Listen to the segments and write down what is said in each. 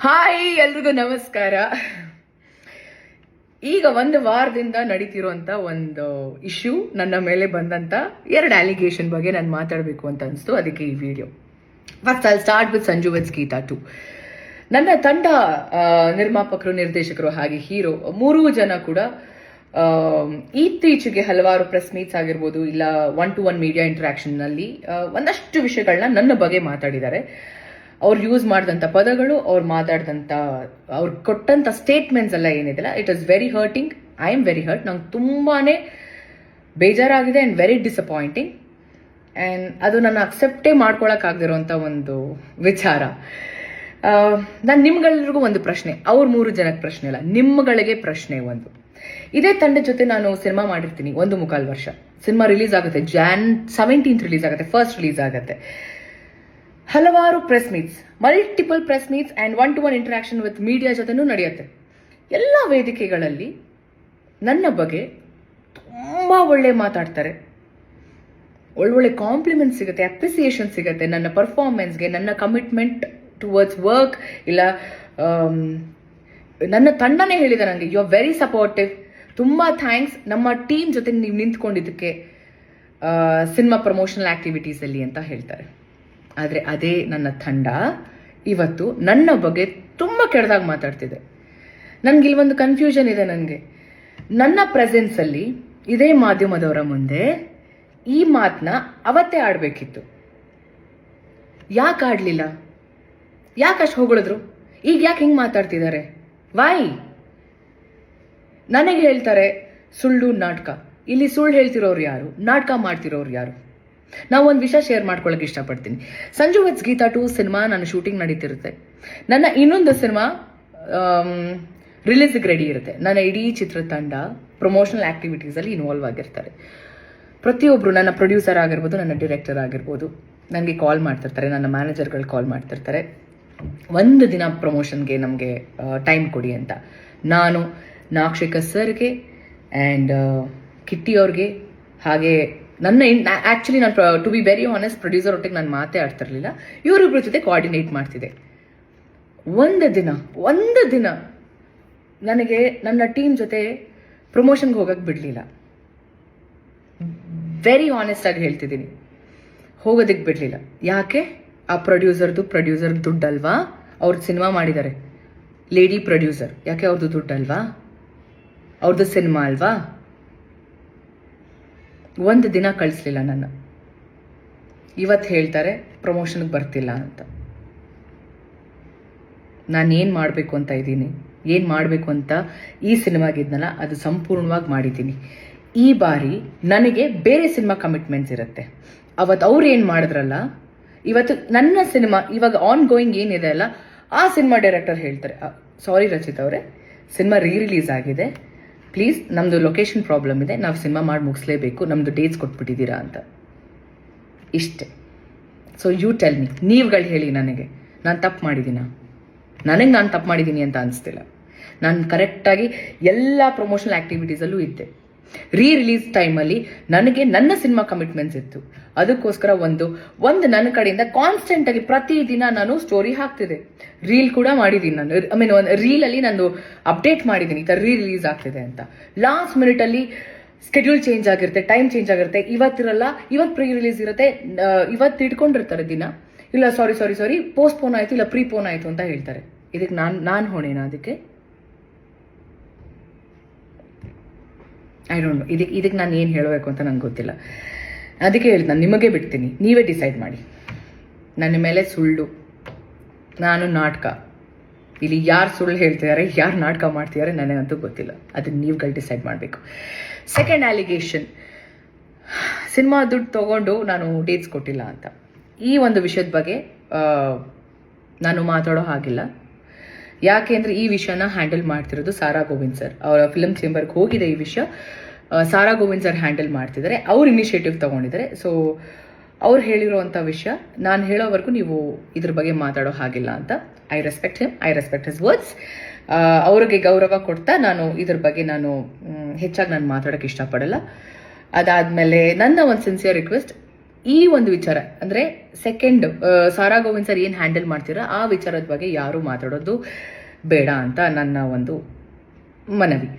Hi, ಎಲ್ರಿಗೂ ನಮಸ್ಕಾರ. ಈಗ ಒಂದು ವಾರದಿಂದ ನಡೀತಿರುವಂತ ಒಂದು ಇಶ್ಯೂ, ನನ್ನ ಮೇಲೆ ಬಂದಂತ 2 ಅಲಿಗೇಷನ್ ಬಗ್ಗೆ ನಾನು ಮಾತಾಡಬೇಕು ಅಂತ ಅನಿಸ್ತು. ಅದಕ್ಕೆ ಈ video. First I start with Sanju with Geetha 2. ನನ್ನ ತಂಡ, ನಿರ್ಮಾಪಕರು, ನಿರ್ದೇಶಕರು ಹಾಗೆ ಹೀರೋ 3 ಜನ ಕೂಡ ಇತ್ತೀಚೆಗೆ ಹಲವಾರು ಪ್ರೆಸ್ ಮೀಟ್ಸ್ ಆಗಿರ್ಬೋದು, ಇಲ್ಲ 1-to-1 ಮೀಡಿಯಾ ಇಂಟರಾಕ್ಷನ್ ನಲ್ಲಿ ಒಂದಷ್ಟು ವಿಷಯಗಳನ್ನ ನನ್ನ ಬಗ್ಗೆ ಮಾತಾಡಿದ್ದಾರೆ. ಅವ್ರು ಯೂಸ್ ಮಾಡಿದಂಥ ಪದಗಳು, ಅವ್ರು ಕೊಟ್ಟಂಥ ಸ್ಟೇಟ್ಮೆಂಟ್ಸ್ ಎಲ್ಲ ಏನಿದೆಲ್ಲ, it is very hurting. I am very hurt. ನಂಗೆ ತುಂಬಾನೇ ಬೇಜಾರಾಗಿದೆ ಆ್ಯಂಡ್ ವೆರಿ ಡಿಸಪಾಯಿಂಟಿಂಗ್. ಆ್ಯಂಡ್ ಅದು ನಾನು ಅಕ್ಸೆಪ್ಟೇ ಮಾಡ್ಕೊಳಕ್ಕಾಗದಿರೋಂಥ ಒಂದು ವಿಚಾರ. ನಾನು ನಿಮ್ಗೆಲ್ರಿಗೂ ಒಂದು ಪ್ರಶ್ನೆ, ಅವ್ರ 3 ಜನಕ್ಕೆ ಪ್ರಶ್ನೆ ಇಲ್ಲ, ನಿಮ್ಗಳಿಗೆ ಪ್ರಶ್ನೆ ಒಂದು. ಇದೇ ತಂಡದ ಜೊತೆ ನಾನು ಸಿನಿಮಾ ಮಾಡಿರ್ತೀನಿ 1.25 ವರ್ಷ. ಸಿನಿಮಾ ರಿಲೀಸ್ ಆಗುತ್ತೆ Jan 17th ರಿಲೀಸ್ ಆಗುತ್ತೆ, ಫಸ್ಟ್ ರಿಲೀಸ್ ಆಗುತ್ತೆ. ಹಲವಾರು press meets, multiple press meets and 1-to-1 interaction with media ಜೊತೆನೂ ನಡೆಯುತ್ತೆ. ಎಲ್ಲ ವೇದಿಕೆಗಳಲ್ಲಿ ನನ್ನ ಬಗ್ಗೆ ತುಂಬ ಒಳ್ಳೆ ಮಾತಾಡ್ತಾರೆ, ಒಳ್ಳೊಳ್ಳೆ ಕಾಂಪ್ಲಿಮೆಂಟ್ ಸಿಗುತ್ತೆ, ಅಪ್ರಿಸಿಯೇಷನ್ ಸಿಗುತ್ತೆ ನನ್ನ ಪರ್ಫಾರ್ಮೆನ್ಸ್ಗೆ, ನನ್ನ ಕಮಿಟ್ಮೆಂಟ್ ಟುವರ್ಡ್ಸ್ ವರ್ಕ್. ಇಲ್ಲ ನನ್ನ ತಂಡನೇ ಹೇಳಿದೆ ನನಗೆ, ಯು ಆರ್ ವೆರಿ ಸಪೋರ್ಟಿವ್, ತುಂಬ ಥ್ಯಾಂಕ್ಸ್ ನಮ್ಮ ಟೀಮ್ ಜೊತೆ ನೀವು ನಿಂತ್ಕೊಂಡಿದ್ದಕ್ಕೆ ಸಿನಿಮಾ ಪ್ರಮೋಷನಲ್ ಆಕ್ಟಿವಿಟೀಸಲ್ಲಿ ಅಂತ ಹೇಳ್ತಾರೆ. ಆದರೆ ಅದೇ ನನ್ನ ತಂಡ ಇವತ್ತು ನನ್ನ ಬಗ್ಗೆ ತುಂಬ ಕೆಟ್ಟದಾಗಿ ಮಾತಾಡ್ತಿದೆ. ನನಗೆ ಇಲ್ಲಿ ಒಂದು ಕನ್ಫ್ಯೂಷನ್ ಇದೆ. ನನಗೆ ನನ್ನ ಪ್ರೆಸೆನ್ಸಲ್ಲಿ ಇದೇ ಮಾಧ್ಯಮದವರ ಮುಂದೆ ಈ ಮಾತನ್ನ ಅವತ್ತೇ ಆಡಬೇಕಿತ್ತು. ಯಾಕೆ ಆಡಲಿಲ್ಲ? ಯಾಕೆ ಅಷ್ಟು ಹೊಗಳಿದ್ರು? ಈಗ ಯಾಕೆ ಹಿಂಗೆ ಮಾತಾಡ್ತಿದ್ದಾರೆ? ವೈ? ನನಗೆ ಹೇಳ್ತಾರೆ ಸುಳ್ಳು ನಾಟಕ. ಇಲ್ಲಿ ಸುಳ್ಳು ಹೇಳ್ತಿರೋರು ಯಾರು? ನಾಟಕ ಮಾಡ್ತಿರೋರು ಯಾರು? ನಾವು ಒಂದು ವಿಷಯ ಶೇರ್ ಮಾಡ್ಕೊಳ್ಳೋಕೆ ಇಷ್ಟಪಡ್ತೀನಿ. ಸಂಜು ವಿತ್ ಗೀತಾ 2 ಸಿನಿಮಾ ನನ್ನ ಶೂಟಿಂಗ್ ನಡೀತಿರುತ್ತೆ. ನನ್ನ ಇನ್ನೊಂದು ಸಿನಿಮಾ ರಿಲೀಸ್ಗೆ ರೆಡಿ ಇರುತ್ತೆ. ನನ್ನ ಇಡೀ ಚಿತ್ರತಂಡ ಪ್ರಮೋಷನಲ್ ಆಕ್ಟಿವಿಟೀಸಲ್ಲಿ ಇನ್ವಾಲ್ವ್ ಆಗಿರ್ತಾರೆ. ಪ್ರತಿಯೊಬ್ಬರು, ನನ್ನ ಪ್ರೊಡ್ಯೂಸರ್ ಆಗಿರ್ಬೋದು, ನನ್ನ ಡೈರೆಕ್ಟರ್ ಆಗಿರ್ಬೋದು, ನನಗೆ ಕಾಲ್ ಮಾಡ್ತಿರ್ತಾರೆ, ನನ್ನ ಮ್ಯಾನೇಜರ್ಗಳು ಕಾಲ್ ಮಾಡ್ತಿರ್ತಾರೆ, ಒಂದು ದಿನ ಪ್ರಮೋಷನ್ಗೆ ನಮಗೆ ಟೈಮ್ ಕೊಡಿ ಅಂತ. ನಾನು ನಾಕ್ಷಿಕ ಸರ್ಗೆ ಆ್ಯಂಡ್ ಕಿಟ್ಟಿ ಅವ್ರಿಗೆ, ಹಾಗೆ ನನ್ನ ಆ್ಯಕ್ಚುಲಿ ನಾನು to be very honest, producer ಒಟ್ಟಿಗೆ ನಾನು ಮಾತೇ ಆಡ್ತಿರ್ಲಿಲ್ಲ, ಇವರಿಬ್ಬರ ಜೊತೆ ಕೋಆರ್ಡಿನೇಟ್ ಮಾಡ್ತಿದ್ದೆ. ಒಂದು ದಿನ ನನಗೆ ನನ್ನ ಟೀಮ್ ಜೊತೆ ಪ್ರಮೋಷನ್ಗೆ ಹೋಗಕ್ಕೆ ಬಿಡಲಿಲ್ಲ. ವೆರಿ ಆನೆಸ್ಟ್ ಆಗಿ ಹೇಳ್ತಿದ್ದೀನಿ, ಹೋಗೋದಕ್ಕೆ ಬಿಡಲಿಲ್ಲ. ಯಾಕೆ? ಆ ಪ್ರೊಡ್ಯೂಸರ್ ದುಡ್ಡಲ್ವಾ? ಅವ್ರದ್ದು ಸಿನಿಮಾ ಮಾಡಿದ್ದಾರೆ, ಲೇಡಿ ಪ್ರೊಡ್ಯೂಸರ್. ಯಾಕೆ? ಅವ್ರದ್ದು ದುಡ್ಡಲ್ವಾ? ಅವ್ರದ್ದು ಸಿನಿಮಾ ಅಲ್ವಾ? ಒಂದು ದಿನ ಕಳಿಸ್ಲಿಲ್ಲ ನನ್ನ. ಇವತ್ತು ಹೇಳ್ತಾರೆ ಪ್ರಮೋಷನ್ಗೆ ಬರ್ತಿಲ್ಲ ಅಂತ. ನಾನು ಏನು ಮಾಡಬೇಕು ಅಂತ ಇದ್ದೀನಿ, ಏನು ಮಾಡಬೇಕು ಅಂತ ಈ ಸಿನಿಮಾಗಿದ್ನಲ್ಲ ಅದು ಸಂಪೂರ್ಣವಾಗಿ ಮಾಡಿದ್ದೀನಿ. ಈ ಬಾರಿ ನನಗೆ ಬೇರೆ ಸಿನಿಮಾ ಕಮಿಟ್ಮೆಂಟ್ಸ್ ಇರುತ್ತೆ. ಅವತ್ತು ಅವ್ರು ಏನು ಮಾಡಿದ್ರಲ್ಲ, ಇವತ್ತು ನನ್ನ ಸಿನಿಮಾ ಇವಾಗ ಆನ್ ಗೋಯಿಂಗ್ ಏನಿದೆ ಅಲ್ಲ, ಆ ಸಿನಿಮಾ ಡೈರೆಕ್ಟರ್ ಹೇಳ್ತಾರೆ, ಸಾರಿ ರಚಿತ್ ಅವರೇ, ಸಿನಿಮಾ ರಿಲೀಸ್ ಆಗಿದೆ, ಪ್ಲೀಸ್ ನಮ್ಮದು ಲೊಕೇಶನ್ ಪ್ರಾಬ್ಲಮ್ ಇದೆ, ನಾವು ಸಿನಿಮಾ ಮಾಡಿ ಮುಗಿಸ್ಲೇಬೇಕು, ನಮ್ಮದು ಡೇಟ್ಸ್ ಕೊಟ್ಬಿಟ್ಟಿದ್ದೀರಾ ಅಂತ. ಇಷ್ಟೇ. ಸೊ ಯು ಟೆಲ್ ಮಿ, ನೀವುಗಳು ಹೇಳಿ ನನಗೆ, ನಾನು ತಪ್ಪು ಮಾಡಿದ್ದೀನ? ನನಗೆ ನಾನು ತಪ್ಪು ಮಾಡಿದ್ದೀನಿ ಅಂತ ಅನಿಸ್ತಿಲ್ಲ. ನಾನು ಕರೆಕ್ಟಾಗಿ ಎಲ್ಲ ಪ್ರಮೋಷನಲ್ ಆ್ಯಕ್ಟಿವಿಟೀಸಲ್ಲೂ ಇದ್ದೆ. ರಿಲೀಸ್ ಟೈಮಲ್ಲಿ ನನಗೆ ನನ್ನ ಸಿನಿಮಾ ಕಮಿಟ್ಮೆಂಟ್ಸ್ ಇತ್ತು. ಅದಕ್ಕೋಸ್ಕರ ಒಂದು ನನ್ನ ಕಡೆಯಿಂದ ಕಾನ್ಸ್ಟೆಂಟ್ ಆಗಿ ಪ್ರತಿದಿನ ನಾನು ಸ್ಟೋರಿ ಹಾಕ್ತಿದ್ದೆ, ರೀಲ್ ಕೂಡ ಮಾಡಿದ್ದೀನಿ. ನಾನು ಒಂದು ರೀಲಲ್ಲಿ ನಾನು ಅಪ್ಡೇಟ್ ಮಾಡಿದ್ದೀನಿ, ಈ ಥರ ರಿಲೀಸ್ ಆಗ್ತಿದೆ ಅಂತ. ಲಾಸ್ಟ್ ಮಿನಿಟಲ್ಲಿ ಸ್ಕೆಡ್ಯೂಲ್ ಚೇಂಜ್ ಆಗಿರುತ್ತೆ, ಟೈಮ್ ಚೇಂಜ್ ಆಗಿರುತ್ತೆ, ಇವತ್ತಿರಲ್ಲ, ಇವತ್ತು ಪ್ರೀ ರಿಲೀಸ್ ಇರುತ್ತೆ, ಇವತ್ತು ಇಟ್ಕೊಂಡಿರ್ತಾರೆ ದಿನ, ಇಲ್ಲ ಸಾರಿ ಪೋಸ್ಟ್ಪೋನ್ ಆಯಿತು, ಇಲ್ಲ ಪ್ರೀಪೋನ್ ಆಯಿತು ಅಂತ ಹೇಳ್ತಾರೆ. ಇದಕ್ಕೆ ನಾನು ಹೊಣೆನಾ? ಅದಕ್ಕೆ ಐ ಡೋಂಟ್ ನೋ. ಇದಕ್ಕೆ ನಾನು ಏನು ಹೇಳಬೇಕು ಅಂತ ನಂಗೆ ಗೊತ್ತಿಲ್ಲ. ಅದಕ್ಕೆ ಹೇಳ್ತೀನಿ, ನಾನು ನಿಮಗೆ ಬಿಡ್ತೀನಿ, ನೀವೇ ಡಿಸೈಡ್ ಮಾಡಿ. ನನ್ನ ಮೇಲೆ ಸುಳ್ಳು, ನಾನು ನಾಟಕ, ಇಲ್ಲಿ ಯಾರು ಸುಳ್ಳು ಹೇಳ್ತಿದ್ದಾರೆ, ಯಾರು ನಾಟಕ ಮಾಡ್ತಿದ್ದಾರೆ ನನಗಂತೂ ಗೊತ್ತಿಲ್ಲ. ಅದನ್ನು ನೀವುಗಳು ಡಿಸೈಡ್ ಮಾಡಬೇಕು. ಸೆಕೆಂಡ್ ಅಲಿಗೇಷನ್, ಸಿನಿಮಾ ದುಡ್ಡು ತೊಗೊಂಡು ನಾನು ಡೇಟ್ಸ್ ಕೊಟ್ಟಿಲ್ಲ ಅಂತ. ಈ ಒಂದು ವಿಷಯದ ಬಗ್ಗೆ ನಾನು ಮಾತಾಡೋ ಹಾಗಿಲ್ಲ. ಯಾಕೆ ಅಂದರೆ ಈ ವಿಷಯನ ಹ್ಯಾಂಡಲ್ ಮಾಡ್ತಿರೋದು ಸಾರಾ ಗೋವಿಂದ್ ಸರ್. ಅವರ ಫಿಲ್ಮ್ ಚೇಂಬರ್ಗೆ ಹೋಗಿದೆ ಈ ವಿಷಯ, ಸಾರಾ ಗೋವಿಂದ್ ಸರ್ ಹ್ಯಾಂಡಲ್ ಮಾಡ್ತಿದ್ದಾರೆ, ಅವ್ರು ಇನಿಷಿಯೇಟಿವ್ ತೊಗೊಂಡಿದ್ದಾರೆ. ಸೊ ಅವ್ರು ಹೇಳಿರೋವಂಥ ವಿಷಯ ನಾನು ಹೇಳೋವರೆಗೂ ನೀವು ಇದ್ರ ಬಗ್ಗೆ ಮಾತಾಡೋ ಹಾಗಿಲ್ಲ ಅಂತ. I respect him, I respect his words. ಅವ್ರಿಗೆ ಗೌರವ ಕೊಡ್ತಾ ನಾನು ಇದ್ರ ಬಗ್ಗೆ ಹೆಚ್ಚಾಗಿ ನಾನು ಮಾತಾಡೋಕ್ಕೆ ಇಷ್ಟಪಡಲ್ಲ. ಅದಾದಮೇಲೆ ನನ್ನ ಒಂದು ಸಿನ್ಸಿಯರ್ ರಿಕ್ವೆಸ್ಟ್, ಈ ಒಂದು ವಿಚಾರ ಅಂದರೆ ಸೆಕೆಂಡ್ ಸಾರಾ ಗೋವಿಂದ್ ಸರ್ ಏನು ಹ್ಯಾಂಡಲ್ ಮಾಡ್ತೀರಾ ಆ ವಿಚಾರದ ಬಗ್ಗೆ ಯಾರೂ ಮಾತಾಡೋದು ಬೇಡ ಅಂತ ನನ್ನ ಒಂದು ಮನವಿ.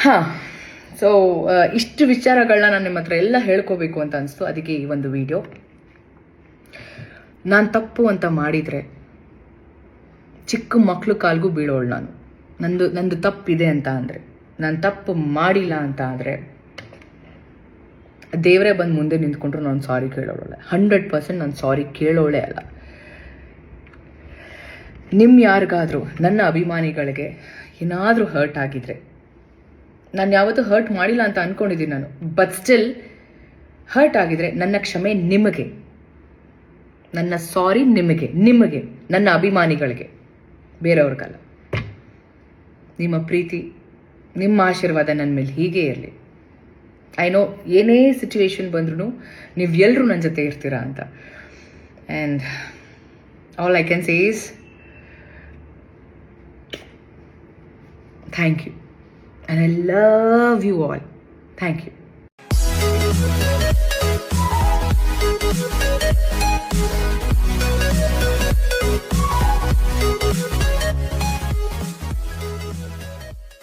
ಹಾಂ, ಸೊ ಇಷ್ಟು ವಿಚಾರಗಳನ್ನ ನಾನು ನಿಮ್ಮ ಹತ್ರ ಎಲ್ಲ ಹೇಳ್ಕೋಬೇಕು ಅಂತ ಅನಿಸ್ತು. ಅದಕ್ಕೆ ಈ ಒಂದು ವಿಡಿಯೋ. ನಾನು ತಪ್ಪು ಅಂತ ಮಾಡಿದರೆ ಚಿಕ್ಕ ಮಕ್ಕಳು ಕಾಲ್ಗೂ ಬೀಳೋಳು ನಾನು. ನಂದು ತಪ್ಪಿದೆ ಅಂತ ಅಂದರೆ, ನಾನು ತಪ್ಪು ಮಾಡಿಲ್ಲ ಅಂತ ಆದರೆ ದೇವರೇ ಬಂದು ಮುಂದೆ ನಿಂತ್ಕೊಂಡ್ರು ನಾನು ಸಾರಿ ಕೇಳೋಳೆ. 100% ನಾನು ಸಾರಿ ಕೇಳೋಳೆ ಅಲ್ಲ. ಯಾರಿಗಾದರೂ ನನ್ನ ಅಭಿಮಾನಿಗಳಿಗೆ ಏನಾದರೂ ಹರ್ಟ್ ಆಗಿದ್ರೆ, ನಾನು ಯಾವತ್ತೂ ಹರ್ಟ್ ಮಾಡಿಲ್ಲ ಅಂತ ಅಂದ್ಕೊಂಡಿದ್ದೀನಿ ನಾನು, ಬಟ್ ಸ್ಟಿಲ್ ಹರ್ಟ್ ಆಗಿದ್ರೆ ನನ್ನ ಕ್ಷಮೆ ನಿಮಗೆ, ನನ್ನ ಸಾರಿ ನಿಮಗೆ ನನ್ನ ಅಭಿಮಾನಿಗಳಿಗೆ, ಬೇರೆಯವ್ರಿಗಲ್ಲ. ನಿಮ್ಮ ಪ್ರೀತಿ, ನಿಮ್ಮ ಆಶೀರ್ವಾದ ನನ್ನ ಮೇಲೆ ಹೀಗೆ ಇರಲಿ. ಐ ನೋ ಏನೇ ಸಿಚುವೇಶನ್ ಬಂದ್ರೂ ನೀವು ಎಲ್ಲರೂ ನನ್ನ ಜೊತೆ ಇರ್ತೀರಾ ಅಂತ. And all I can say is thank you. And I love you all. Thank you.